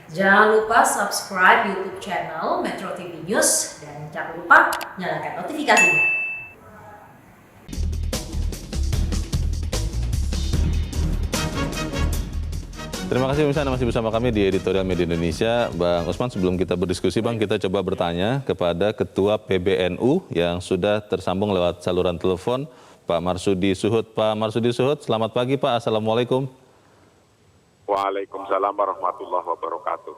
Jangan lupa subscribe YouTube channel Metro TV News dan jangan lupa nyalakan notifikasinya. Terima kasih pemirsa, Anda masih bersama kami di Editorial Media Indonesia. Bang Usman, sebelum kita berdiskusi Bang, kita coba bertanya kepada Ketua PBNU yang sudah tersambung lewat saluran telepon, Pak Marsudi Suhud. Pak Marsudi Suhud, selamat pagi Pak, Assalamualaikum. Waalaikumsalam warahmatullahi wabarakatuh.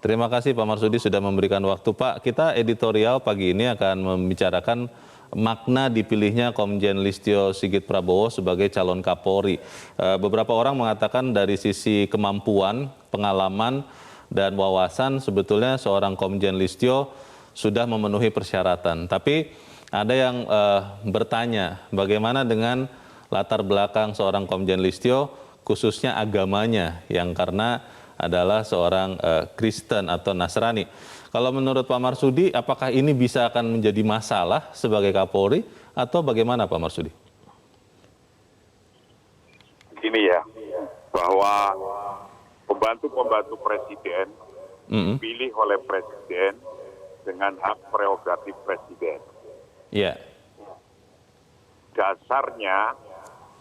Terima kasih Pak Marsudi sudah memberikan waktu Pak. Kita editorial pagi ini akan membicarakan makna dipilihnya Komjen Listio Sigit Prabowo sebagai calon Kapolri. Beberapa orang mengatakan dari sisi kemampuan, pengalaman, dan wawasan sebetulnya seorang Komjen Listio sudah memenuhi persyaratan. Tapi ada yang bertanya bagaimana dengan latar belakang seorang Komjen Listio, khususnya agamanya yang karena adalah seorang Kristen atau Nasrani. Kalau menurut Pak Marsudi, apakah ini bisa akan menjadi masalah sebagai Kapolri atau bagaimana Pak Marsudi? Gini ya, bahwa pembantu-pembantu presiden dipilih oleh presiden dengan hak prerogatif presiden. Ya. Dasarnya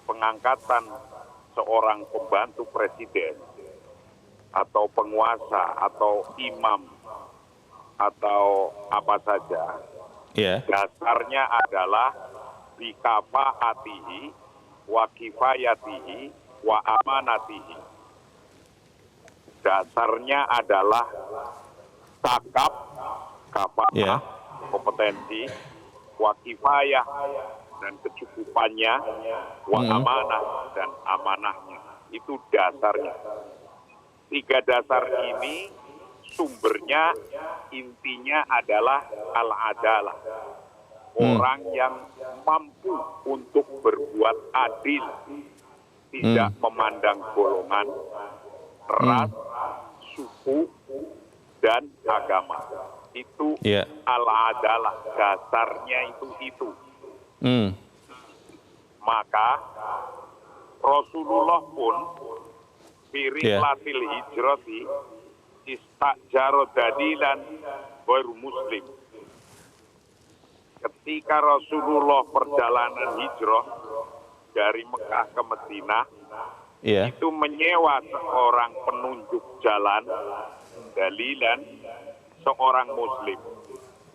pengangkatan seorang pembantu presiden atau penguasa atau imam atau apa saja, dasarnya adalah bikafaatihi wa kifayatihi wa amanatihi. Dasarnya adalah sakap, kafah, kompetensi, wa kifayah dan kecukupannya, wa amanah dan amanahnya. Itu dasarnya. Tiga dasar ini sumbernya, intinya adalah al-adalah. Orang yang mampu untuk berbuat adil, tidak memandang golongan, ras, suku, dan agama. Itu al-adalah, dasarnya itu. Maka Rasulullah pun firilatil hijrati istajaro dadilan baru muslim. Ketika Rasulullah perjalanan hijrah dari Mekah ke Madinah, itu menyewa seorang penunjuk jalan, dalilan, seorang muslim,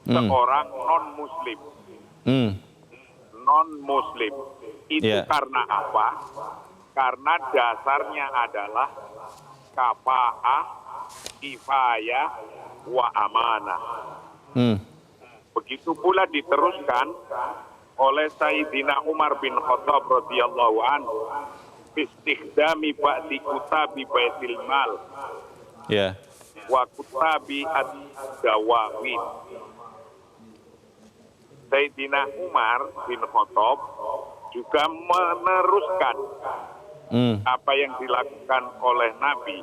seorang non-muslim. Non-muslim. Itu karena apa? Karena dasarnya adalah kafa'ah, kifayah, wa amanah. Begitu pula diteruskan oleh Sayyidina Umar bin Khattab radhiyallahu anhu, istikhdami ba'di kutabi baitil mal wa kutabi ad-dawawin. Sayyidina Umar bin Khattab juga meneruskan apa yang dilakukan oleh Nabi,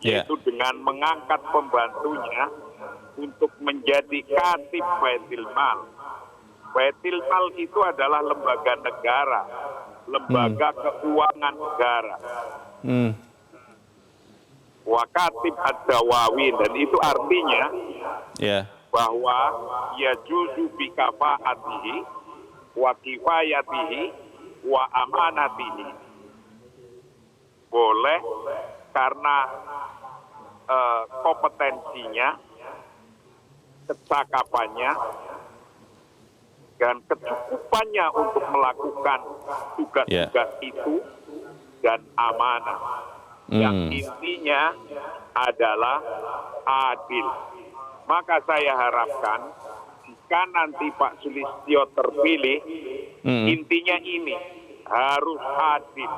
yaitu dengan mengangkat pembantunya untuk menjadi katib Baitul Mal. Baitul Mal itu adalah lembaga negara, lembaga keuangan negara. Wa katib ad-dawawin, dan itu artinya bahwa yajuzu bikafaatihi wa kifayatihi wa amanatihi. Boleh karena kompetensinya, kecakapannya, dan kecukupannya untuk melakukan tugas-tugas itu, dan amanah. Yang intinya adalah adil. Maka saya harapkan jika nanti Pak Sulistyo terpilih, intinya ini harus adil.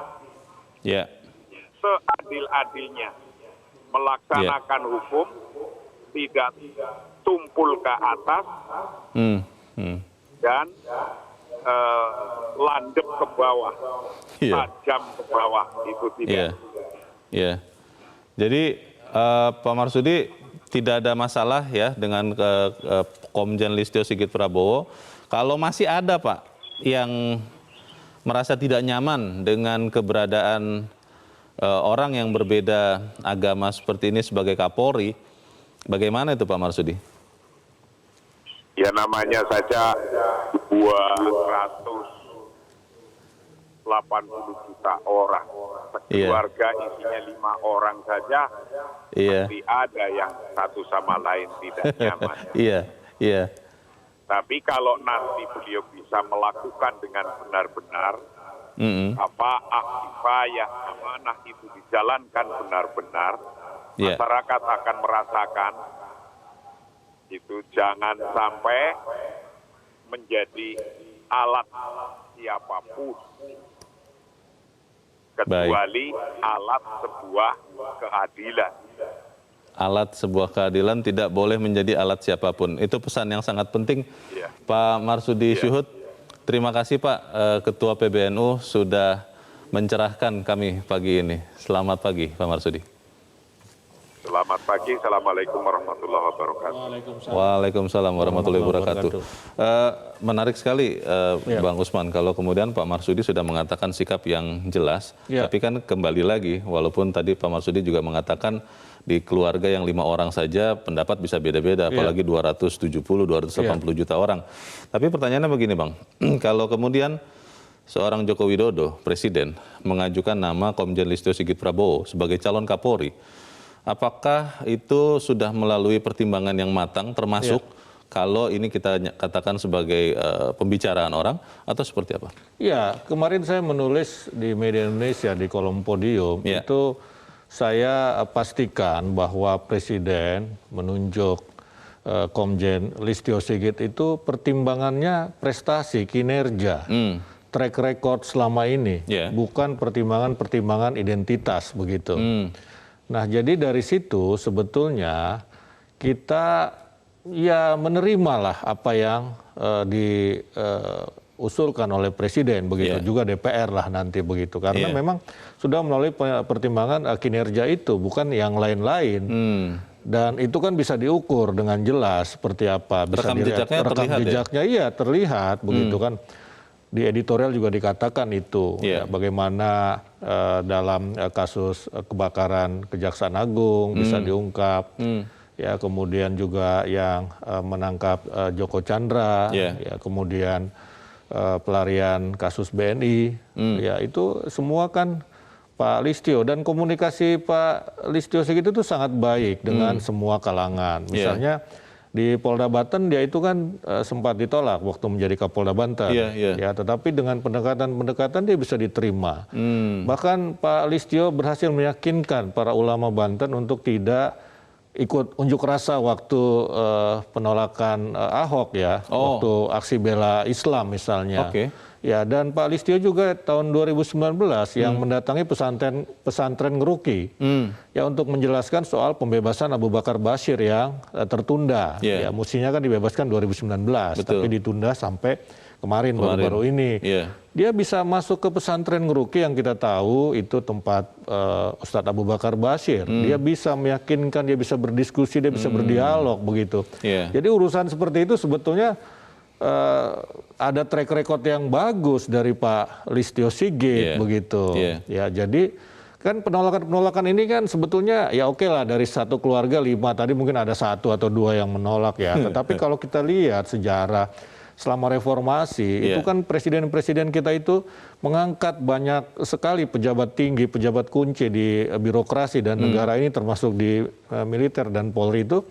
Seadil-adilnya melaksanakan hukum, tidak tumpul ke atas dan landep ke bawah, tajam ke bawah, itu tidak. Jadi Pak Marsudi, tidak ada masalah ya dengan Komjen Listio Sigit Prabowo. Kalau masih ada Pak yang merasa tidak nyaman dengan keberadaan orang yang berbeda agama seperti ini sebagai Kapolri, bagaimana itu Pak Marsudi? Ya namanya saja 280 juta orang. Keluarga isinya 5 orang saja, pasti ada yang satu sama lain tidak nyaman. Iya. Tapi kalau nanti beliau bisa melakukan dengan benar-benar, aktifayah amanah itu dijalankan benar-benar, masyarakat akan merasakan itu jangan sampai menjadi alat siapapun, kecuali alat sebuah keadilan. Alat sebuah keadilan tidak boleh menjadi alat siapapun. Itu pesan yang sangat penting. Pak Marsudi Syuhud, terima kasih Pak Ketua PBNU sudah mencerahkan kami pagi ini. Selamat pagi Pak Marsudi. Selamat pagi, Assalamualaikum warahmatullahi wabarakatuh. Waalaikumsalam warahmatullahi wabarakatuh. Menarik sekali Bang Usman kalau kemudian Pak Marsudi sudah mengatakan sikap yang jelas, tapi kan kembali lagi walaupun tadi Pak Marsudi juga mengatakan di keluarga yang 5 orang saja pendapat bisa beda-beda, apalagi 280 juta orang. Tapi pertanyaannya begini Bang, kalau kemudian seorang Joko Widodo, Presiden, mengajukan nama Komjen Listio Sigit Prabowo sebagai calon Kapolri, apakah itu sudah melalui pertimbangan yang matang termasuk kalau ini kita katakan sebagai pembicaraan orang atau seperti apa? Ya, kemarin saya menulis di media Indonesia di kolom Podium itu saya pastikan bahwa Presiden menunjuk Komjen Listio Sigit itu pertimbangannya prestasi, kinerja, track record selama ini, bukan pertimbangan-pertimbangan identitas begitu. Nah, jadi dari situ sebetulnya kita ya menerimalah apa yang diusulkan oleh Presiden begitu, juga DPR lah nanti begitu, karena memang sudah melalui pertimbangan kinerja itu, bukan yang lain-lain. Dan itu kan bisa diukur dengan jelas seperti apa, bisa dilihat rekam jejaknya, terlihat begitu kan. Di editorial juga dikatakan itu, bagaimana dalam kasus kebakaran Kejaksaan Agung bisa diungkap, ya kemudian juga yang menangkap Joko Chandra, ya kemudian pelarian kasus BNI, ya itu semua kan Pak Listio, dan komunikasi Pak Listio Sigit itu sangat baik dengan semua kalangan. Misalnya di Polda Banten dia itu kan sempat ditolak waktu menjadi Kapolda Banten, ya, tetapi dengan pendekatan-pendekatan dia bisa diterima. Bahkan Pak Listio berhasil meyakinkan para ulama Banten untuk tidak ikut unjuk rasa waktu penolakan Ahok ya, waktu aksi bela Islam misalnya. Ya, dan Pak Listio juga tahun 2019 yang mendatangi pesantren Ngeruki ya untuk menjelaskan soal pembebasan Abu Bakar Bashir yang tertunda. Ya, mestinya kan dibebaskan 2019, tapi ditunda sampai kemarin baru-baru ini. Dia bisa masuk ke pesantren Ngeruki yang kita tahu itu tempat Ustadz Abu Bakar Bashir. Dia bisa meyakinkan, dia bisa berdiskusi, dia bisa berdialog begitu. Jadi urusan seperti itu sebetulnya ada track record yang bagus dari Pak Listio Sigit begitu. Ya, jadi kan penolakan ini kan sebetulnya ya oke lah, dari satu keluarga 5 tadi mungkin ada 1 atau 2 yang menolak ya. Tetapi kalau kita lihat sejarah selama reformasi itu kan presiden-presiden kita itu mengangkat banyak sekali pejabat tinggi, pejabat kunci di birokrasi dan negara ini, termasuk di militer dan Polri itu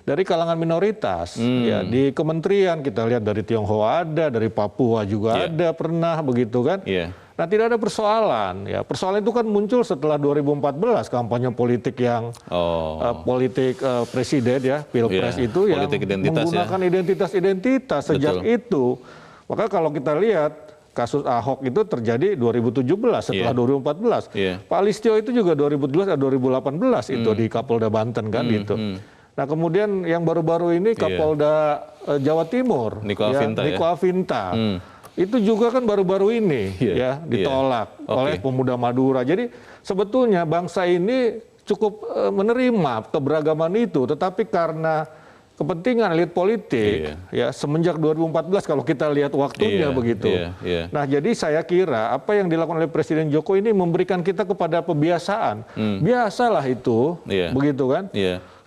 dari kalangan minoritas. Ya, di kementerian kita lihat dari Tionghoa ada, dari Papua juga ada pernah begitu kan. Nah, tidak ada persoalan. Ya, persoalan itu kan muncul setelah 2014 kampanye politik yang politik presiden ya, pilpres itu yang menggunakan identitas-identitas sejak itu. Maka kalau kita lihat kasus Ahok itu terjadi 2017 setelah 2014. Pak Listio itu juga 2017 atau 2018 itu di Kapolda Banten kan gitu. Nah, kemudian yang baru-baru ini Kapolda Jawa Timur, Niko Afinta. Itu juga kan baru-baru ini ya ditolak oleh pemuda Madura. Jadi sebetulnya bangsa ini cukup menerima keberagaman itu, tetapi karena kepentingan elit politik ya semenjak 2014 kalau kita lihat waktunya begitu. Nah, jadi saya kira apa yang dilakukan oleh Presiden Jokowi ini memberikan kita kepada pembiasaan. Biasalah itu, begitu kan?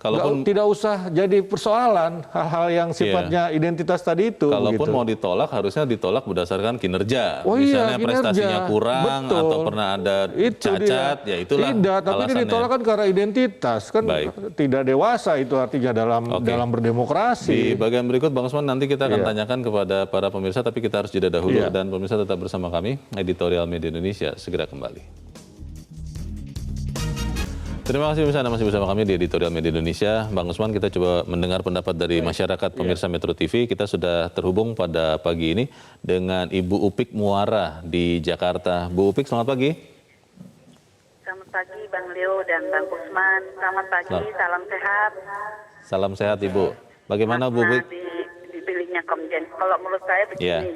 Kalaupun tidak usah jadi persoalan hal-hal yang sifatnya identitas tadi itu. Kalaupun mau ditolak, harusnya ditolak berdasarkan kinerja. Misalnya kinerja, prestasinya kurang atau pernah ada cacat, ya itulah tidak, tapi ini ditolak kan karena identitas, kan tidak dewasa itu artinya dalam berdemokrasi. Di bagian berikut Bang Usman nanti kita akan tanyakan kepada para pemirsa, tapi kita harus jeda dahulu dan pemirsa tetap bersama kami, Editorial Media Indonesia segera kembali. Terima kasih pemirsa, Anda masih bersama kami di Editorial Media Indonesia. Bang Usman, kita coba mendengar pendapat dari masyarakat pemirsa Metro TV. Kita sudah terhubung pada pagi ini dengan Ibu Upik Muara di Jakarta. Bu Upik, selamat pagi. Selamat pagi Bang Leo dan Bang Usman. Selamat pagi, salam sehat. Salam sehat Ibu. Bagaimana Bu Upik? Dipilihnya Komjen. Kalau menurut saya begini,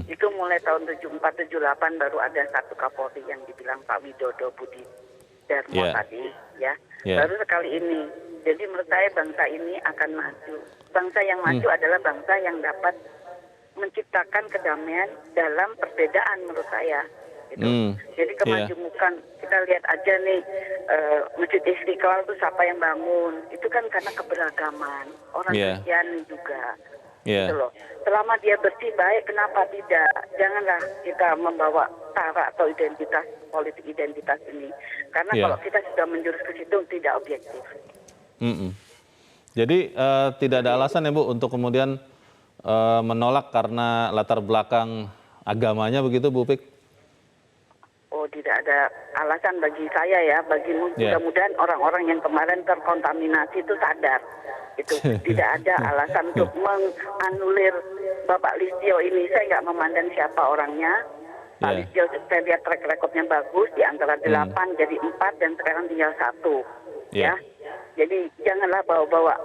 itu mulai tahun 74-78 baru ada satu Kapolri yang dibilang Pak Widodo Budi Darmo tadi, baru sekali ini. Jadi menurut saya bangsa ini akan maju. Bangsa yang maju adalah bangsa yang dapat menciptakan kedamaian dalam perbedaan menurut saya. Gitu. Jadi kemajemukan, kita lihat aja nih, Masjid Istiqlal itu siapa yang bangun? Itu kan karena keberagaman, orang Kristen juga. Gitu loh. Selama dia bersih baik, kenapa tidak? Janganlah kita membawa sara atau identitas politik identitas ini, karena kalau kita sudah menjurus ke situ tidak objektif. Jadi tidak ada alasan ya Bu untuk kemudian menolak karena latar belakang agamanya begitu Bu Upik? Oh, tidak ada alasan bagi saya ya, bagi mudah-mudahan orang-orang yang kemarin terkontaminasi itu sadar. Itu tidak ada alasan untuk menganulir Bapak Listio ini. Saya nggak memandang siapa orangnya. Pak Listio saya lihat track recordnya bagus, di antara 8 jadi 4 dan sekarang tinggal 1. Ya, jadi janganlah bawa-bawa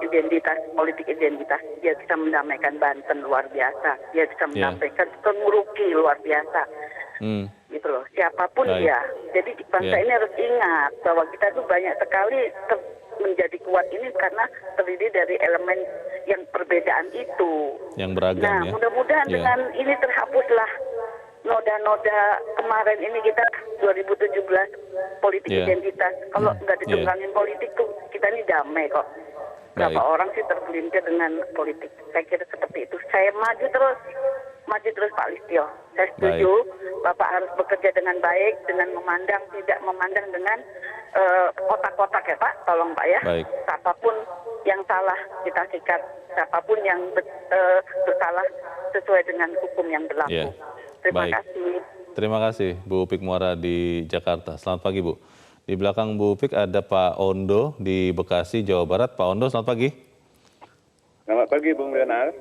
identitas politik identitas. Dia bisa mendamaikan Banten luar biasa. Dia bisa mendamaikan Penguruki luar biasa. Gitu loh. Siapapun dia. Jadi bangsa ini harus ingat bahwa kita tuh banyak sekali menjadi kuat ini karena terdiri dari elemen yang perbedaan itu. Yang beragam. Nah, mudah-mudahan dengan ini terhapuslah noda-noda kemarin ini. Kita 2017 politik identitas. Kalau nggak ditunggangin politik tuh kita ini damai kok. Berapa orang sih tergelincir dengan politik. Saya kira seperti itu. Saya maju terus Pak Listio. Saya setuju, Bapak harus bekerja dengan baik, dengan memandang, tidak memandang dengan kotak-kotak ya Pak, tolong Pak ya. Siapapun yang salah kita sikat, siapapun yang bersalah sesuai dengan hukum yang berlaku. Terima kasih. Terima kasih Bu Upik Muara di Jakarta. Selamat pagi Bu. Di belakang Bu Upik ada Pak Ondo di Bekasi, Jawa Barat. Pak Ondo, selamat pagi. Selamat pagi Bung Leonard.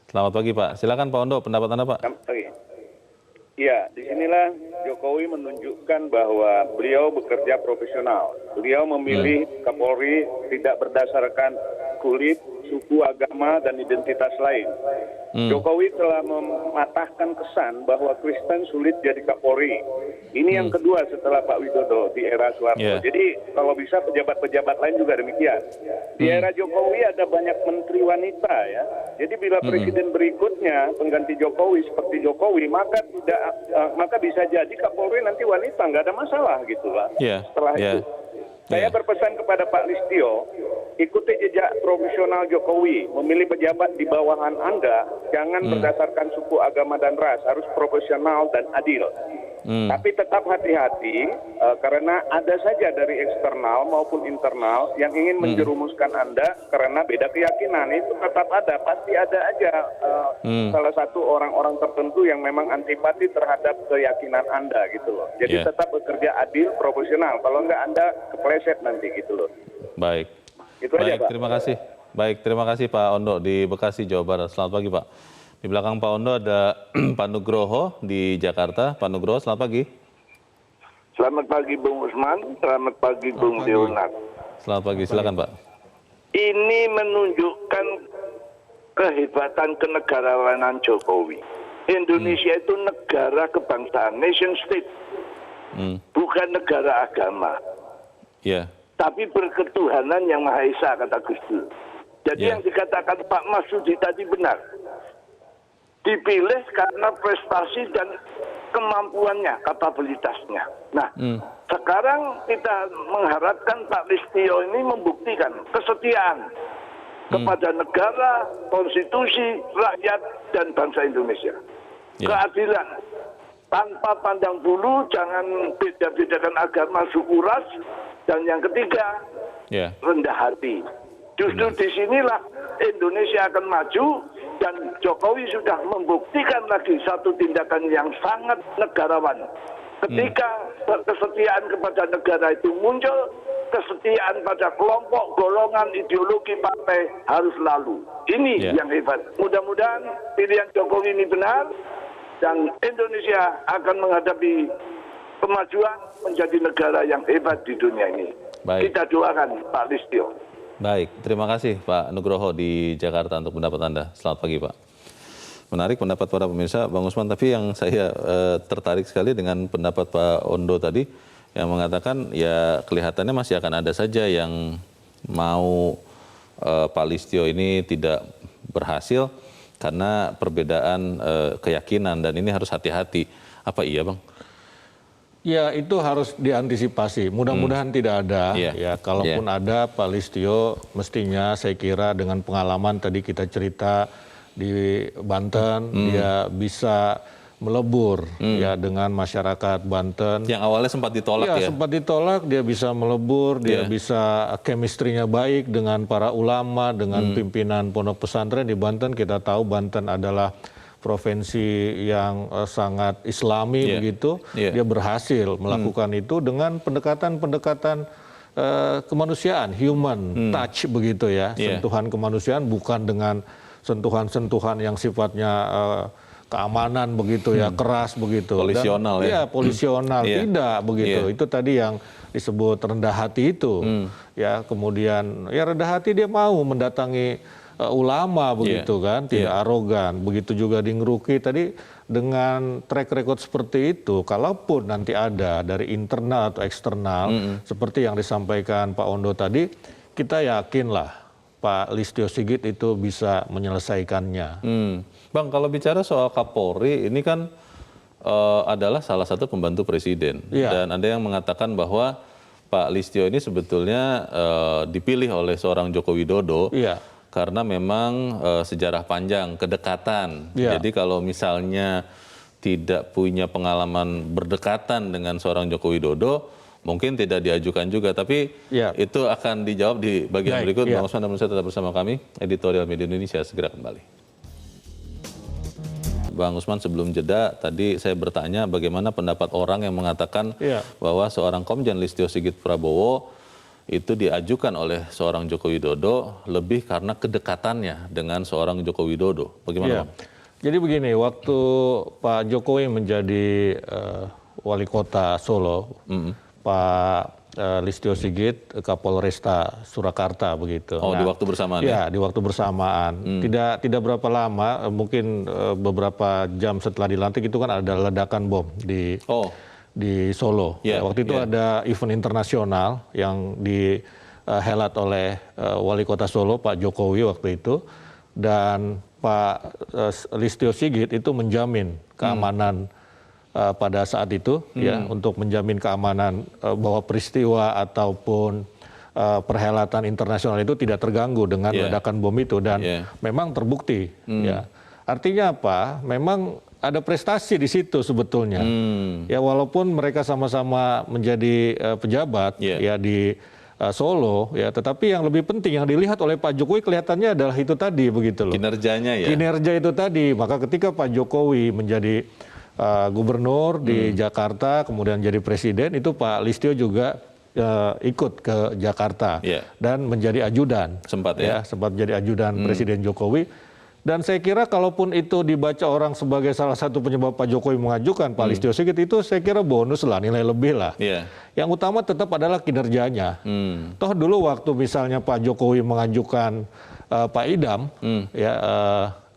Selamat pagi Pak. Silakan Pak Ondo, pendapat Anda Pak. Selamat pagi. Ya, disinilah Jokowi menunjukkan bahwa beliau bekerja profesional. Beliau memilih Kapolri tidak berdasarkan kulit, suku, agama, dan identitas lain. Jokowi telah mematahkan kesan bahwa Kristen sulit jadi Kapolri. Ini yang kedua setelah Pak Widodo di era Soeharto. Jadi kalau bisa pejabat-pejabat lain juga demikian. Di era Jokowi ada banyak menteri wanita ya. Jadi bila presiden berikutnya pengganti Jokowi seperti Jokowi, maka bisa jadi Kapolri nanti wanita, nggak ada masalah gitulah. Setelah itu. Saya berpesan kepada Pak Listio, ikuti jejak profesional Jokowi, memilih pejabat di bawahan Anda, jangan berdasarkan suku, agama, dan ras, harus profesional dan adil. Tapi tetap hati-hati, karena ada saja dari eksternal maupun internal yang ingin menjerumuskan Anda karena beda keyakinan. Itu tetap ada, pasti ada aja salah satu orang-orang tertentu yang memang antipati terhadap keyakinan Anda gitu loh. Jadi tetap bekerja adil, profesional. Kalau enggak Anda kepleset nanti gitu loh. Baik. Itu aja, Pak. Terima kasih. Baik, terima kasih Pak Ondo di Bekasi, Jawa Barat. Selamat pagi Pak. Di belakang Pak Ondo ada Pak Nugroho di Jakarta. Pak Nugroho, selamat pagi. Selamat pagi Bung Usman, selamat pagi Bung Leonard. Selamat pagi, silakan Pak. Ini menunjukkan kehebatan kenegarawanan Jokowi. Indonesia itu negara kebangsaan, nation state, bukan negara agama. tapi berketuhanan yang Maha Esa, kata Gus Dur. Jadi yang dikatakan Pak Marsudi tadi benar. Dipilih karena prestasi dan kemampuannya, kapabilitasnya. Nah, sekarang kita mengharapkan Pak Listio ini membuktikan kesetiaan kepada negara, konstitusi, rakyat, dan bangsa Indonesia. Keadilan, tanpa pandang bulu, jangan beda-bedakan agama, suku, ras, dan yang ketiga, rendah hati. Justru disinilah Indonesia akan maju, dan Jokowi sudah membuktikan lagi satu tindakan yang sangat negarawan. Ketika kesetiaan kepada negara itu muncul, kesetiaan pada kelompok, golongan, ideologi partai harus lalu. Ini yang hebat. Mudah-mudahan pilihan Jokowi ini benar, dan Indonesia akan menghadapi kemajuan menjadi negara yang hebat di dunia ini. Kita doakan Pak Listio. Baik, terima kasih Pak Nugroho di Jakarta untuk pendapat Anda. Selamat pagi Pak. Menarik pendapat para pemirsa, Bang Usman, tapi yang saya tertarik sekali dengan pendapat Pak Ondo tadi, yang mengatakan ya kelihatannya masih akan ada saja yang mau Pak Listio ini tidak berhasil karena perbedaan keyakinan, dan ini harus hati-hati. Apa iya Bang? Ya, itu harus diantisipasi. Mudah-mudahan tidak ada. Ya, kalaupun ada, Pak Listio mestinya saya kira dengan pengalaman tadi kita cerita di Banten, dia bisa melebur ya dengan masyarakat Banten. Yang awalnya sempat ditolak ya? Sempat ditolak, dia bisa melebur, dia bisa chemistry-nya baik dengan para ulama, dengan pimpinan pondok pesantren di Banten. Kita tahu Banten adalah provinsi yang sangat islami begitu, dia berhasil melakukan itu dengan pendekatan-pendekatan kemanusiaan, human touch begitu ya, sentuhan kemanusiaan, bukan dengan sentuhan-sentuhan yang sifatnya keamanan begitu ya, keras begitu. Polisional polisional, tidak begitu. Itu tadi yang disebut rendah hati itu. Ya, kemudian ya rendah hati, dia mau mendatangi ulama begitu kan, tidak arogan. Begitu juga di Ngeruki tadi, dengan track record seperti itu, kalaupun nanti ada dari internal atau eksternal, seperti yang disampaikan Pak Ondo tadi, kita yakinlah Pak Listio Sigit itu bisa menyelesaikannya. Bang, kalau bicara soal Kapolri, ini kan adalah salah satu pembantu presiden. Dan ada yang mengatakan bahwa Pak Listio ini sebetulnya dipilih oleh seorang Joko Widodo karena memang sejarah panjang, kedekatan. Jadi kalau misalnya tidak punya pengalaman berdekatan dengan seorang Joko Widodo, mungkin tidak diajukan juga. Tapi itu akan dijawab di bagian berikut. Bang Usman dan Musa tetap bersama kami. Editorial Media Indonesia segera kembali. Bang Usman, sebelum jeda tadi saya bertanya bagaimana pendapat orang yang mengatakan bahwa seorang Komjen Listio Sigit Prabowo itu diajukan oleh seorang Joko Widodo lebih karena kedekatannya dengan seorang Joko Widodo. Bagaimana Bang? Jadi begini, waktu Pak Jokowi menjadi wali kota Solo, Pak Listio Sigit Kapolresta Surakarta begitu. Di waktu bersamaan di waktu bersamaan. Tidak berapa lama, mungkin beberapa jam setelah dilantik itu kan ada ledakan bom di Solo. Waktu itu ada event internasional yang dihelat oleh wali kota Solo, Pak Jokowi waktu itu, dan Pak Listio Sigit itu menjamin keamanan pada saat itu, untuk menjamin keamanan bahwa peristiwa ataupun perhelatan internasional itu tidak terganggu dengan ledakan bom itu, dan memang terbukti. Artinya apa? Memang ada prestasi di situ sebetulnya. Ya, walaupun mereka sama-sama menjadi pejabat di Solo, tetapi yang lebih penting yang dilihat oleh Pak Jokowi kelihatannya adalah itu tadi begitu loh. Kinerjanya Kinerja itu tadi. Maka ketika Pak Jokowi menjadi gubernur di Jakarta, kemudian jadi presiden, itu Pak Listio juga ikut ke Jakarta dan menjadi ajudan. Sempat menjadi ajudan Presiden Jokowi. Dan saya kira kalaupun itu dibaca orang sebagai salah satu penyebab Pak Jokowi mengajukan Pak Listio Sigit, itu saya kira bonus lah, nilai lebih lah. Yang utama tetap adalah kinerjanya. Toh dulu waktu misalnya Pak Jokowi mengajukan Pak Idam,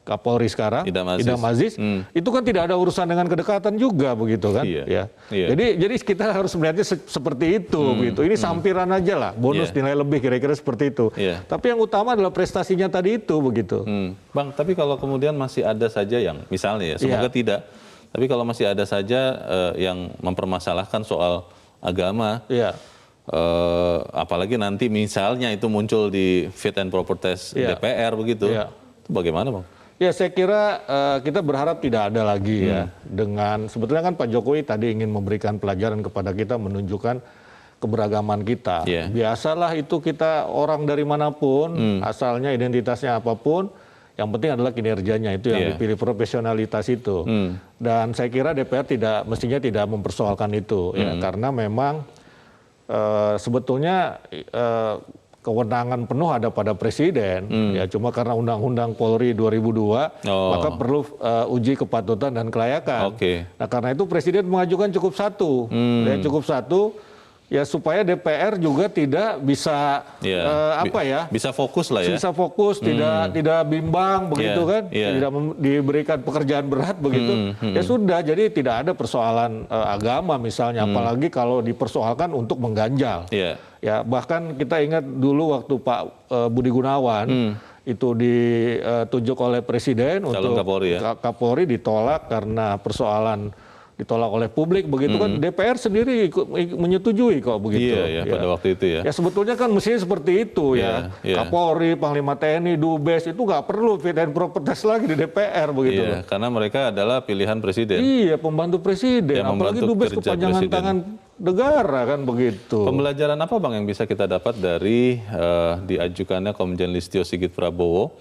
Kapolri sekarang, Idam Aziz, itu kan tidak ada urusan dengan kedekatan juga begitu kan? Iya. Ya. Jadi kita harus melihatnya seperti itu begitu. Ini sampiran aja lah, bonus nilai lebih kira-kira seperti itu. Tapi yang utama adalah prestasinya tadi itu begitu. Bang, tapi kalau kemudian masih ada saja yang misalnya ya, semoga tidak. Tapi kalau masih ada saja yang mempermasalahkan soal agama, apalagi nanti misalnya itu muncul di fit and proper test DPR begitu, itu bagaimana Bang? Ya saya kira kita berharap tidak ada lagi ya. Dengan sebetulnya kan Pak Jokowi tadi ingin memberikan pelajaran kepada kita, menunjukkan keberagaman kita. Biasalah itu kita orang dari manapun, asalnya identitasnya apapun, yang penting adalah kinerjanya itu yang dipilih, profesionalitas itu. Dan saya kira DPR mestinya tidak mempersoalkan itu ya, karena memang sebetulnya kewenangan penuh ada pada presiden, ya cuma karena Undang-Undang Polri 2002 maka perlu uji kepatutan dan kelayakan. Nah karena itu presiden mengajukan cukup satu, ya supaya DPR juga tidak bisa bisa fokus lah ya. Bisa fokus, tidak bimbang begitu kan, tidak diberikan pekerjaan berat begitu. Ya sudah, jadi tidak ada persoalan agama misalnya, apalagi kalau dipersoalkan untuk mengganjal. Ya bahkan kita ingat dulu waktu Pak Budi Gunawan itu ditunjuk oleh presiden untuk Kapolri, ditolak karena persoalan ditolak oleh publik begitu kan, DPR sendiri menyetujui kok begitu. Pada waktu itu ya. Ya sebetulnya kan mestinya seperti itu ya. Kapolri, Panglima TNI, Dubes itu nggak perlu fit and proper test lagi di DPR begitu. Karena mereka adalah pilihan presiden. Iya, pembantu presiden. Apalagi Dubes kepanjangan tangan negara kan begitu. Pembelajaran apa Bang yang bisa kita dapat dari diajukannya Komjen Listio Sigit Prabowo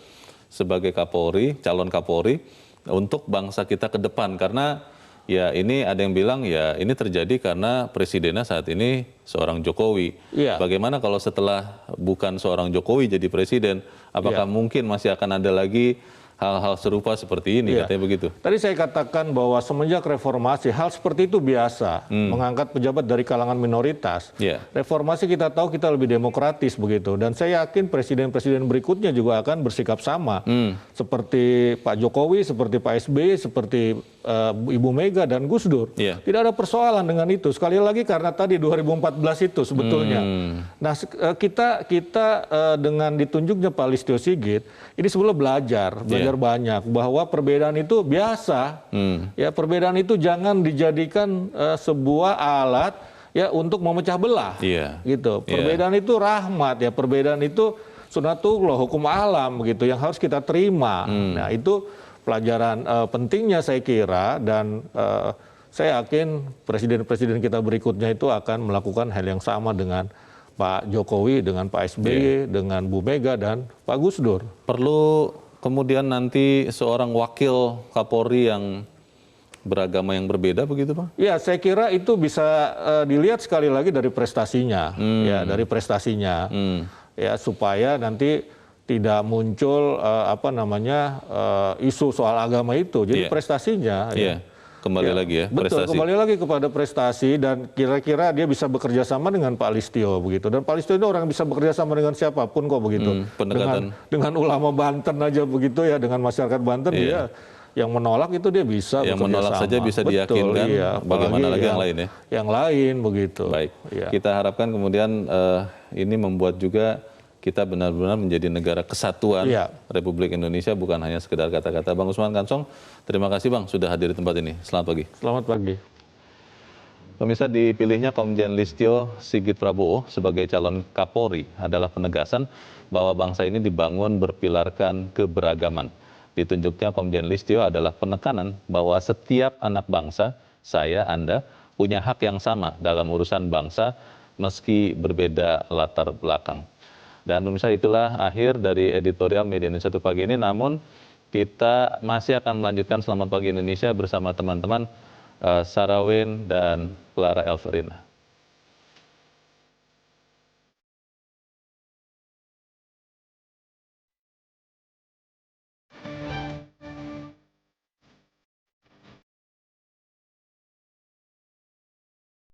sebagai Kapolri, calon Kapolri untuk bangsa kita ke depan? Karena ya ini ada yang bilang ya ini terjadi karena presidennya saat ini seorang Jokowi. Bagaimana kalau setelah bukan seorang Jokowi jadi presiden, apakah mungkin masih akan ada lagi hal-hal serupa seperti ini, katanya begitu. Tadi saya katakan bahwa semenjak reformasi hal seperti itu biasa, mengangkat pejabat dari kalangan minoritas. Reformasi kita tahu kita lebih demokratis begitu, dan saya yakin presiden-presiden berikutnya juga akan bersikap sama. Seperti Pak Jokowi, seperti Pak SBY, seperti Ibu Mega dan Gus Dur. Tidak ada persoalan dengan itu. Sekali lagi karena tadi 2014 itu sebetulnya. Nah kita dengan ditunjuknya Pak Listio Sigit, ini sebelum belajar banyak bahwa perbedaan itu biasa. Ya perbedaan itu jangan dijadikan sebuah alat ya untuk memecah belah. Gitu. Perbedaan itu rahmat ya, perbedaan itu sunatullah, hukum alam gitu yang harus kita terima. Nah itu pelajaran pentingnya saya kira, dan saya yakin presiden-presiden kita berikutnya itu akan melakukan hal yang sama dengan Pak Jokowi, dengan Pak SBY, dengan Bu Mega dan Pak Gus Dur. Perlu kemudian nanti seorang wakil Kapolri yang beragama yang berbeda begitu Pak? Ya saya kira itu bisa dilihat sekali lagi dari prestasinya, ya dari prestasinya, ya supaya nanti tidak muncul isu soal agama itu. Jadi prestasinya. Kembali lagi ya. Betul, prestasi. Kembali lagi kepada prestasi, dan kira-kira dia bisa bekerja sama dengan Pak Listio begitu. Dan Pak Listio itu orang yang bisa bekerja sama dengan siapapun kok begitu. Dengan ulama Banten aja begitu ya, dengan masyarakat Banten dia yang menolak itu dia bisa yang menolak saja bisa diyakinkan. Bagaimana lagi yang lain ya? Yang lain begitu. Baik. Kita harapkan kemudian ini membuat juga kita benar-benar menjadi negara kesatuan Republik Indonesia, bukan hanya sekedar kata-kata. Bang Usman Kansong, terima kasih Bang sudah hadir di tempat ini. Selamat pagi. Selamat pagi. Pemirsa, dipilihnya Komjen Listio Sigit Prabowo sebagai calon Kapolri adalah penegasan bahwa bangsa ini dibangun berpilarkan keberagaman. Ditunjuknya Komjen Listio adalah penekanan bahwa setiap anak bangsa, saya, Anda, punya hak yang sama dalam urusan bangsa meski berbeda latar belakang. Dan pemirsa, itulah akhir dari editorial Media Indonesia Satu Pagi ini. Namun kita masih akan melanjutkan Selamat Pagi Indonesia bersama teman-teman Sarawin dan Clara Elverina.